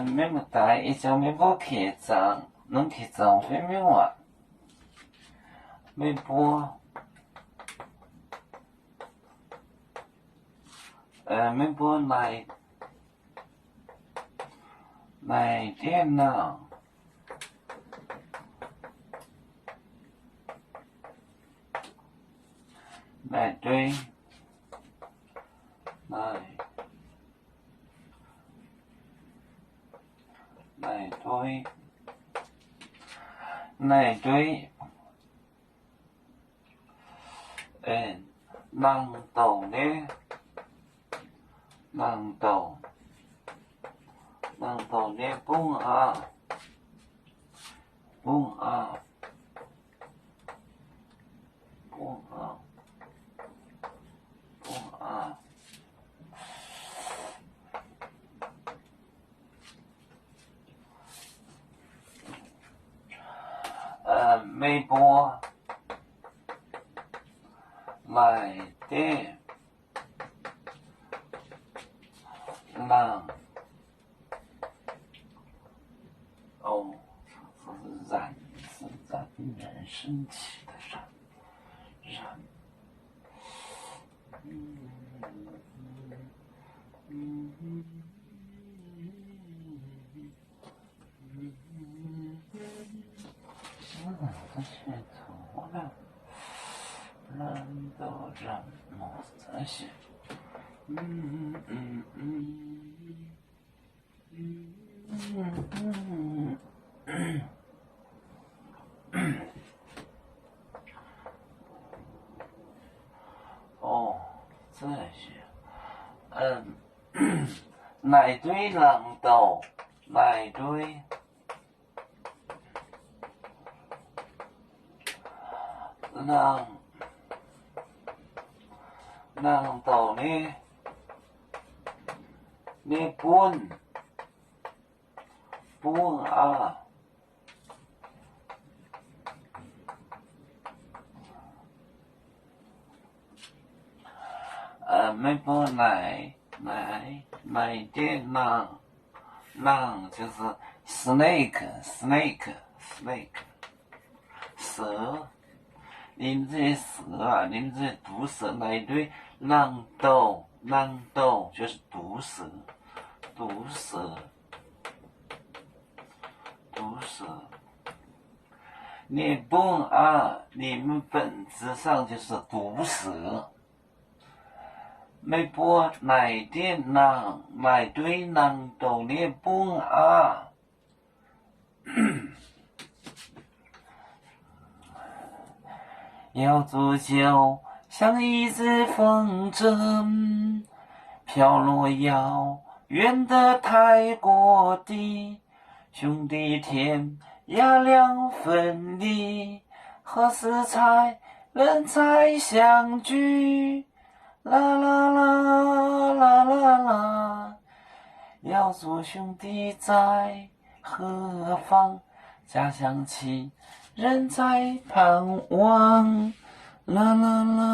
免不带一张免不客账，能客账非免话，免不免不来电脑，来对，来对，人道呢，人道呢本啊，微博来电，让哦，是燃人生气的燃，这些错了，人都人没这些，哦，这些，来对人道，来对。人道呢？你本啊，没本来电人就是 snake 蛇。你们这些蛇啊，你们这些毒蛇来对狼斗就是毒蛇，你本啊，你们本质上就是毒蛇。没播来电人来对人斗你本啊。要做就像一只风筝，飘落遥远的太过地，兄弟天涯两分离，何时才能再相聚？啦啦啦啦啦啦，要做兄弟在何方？家乡亲人在盼望，啦啦啦。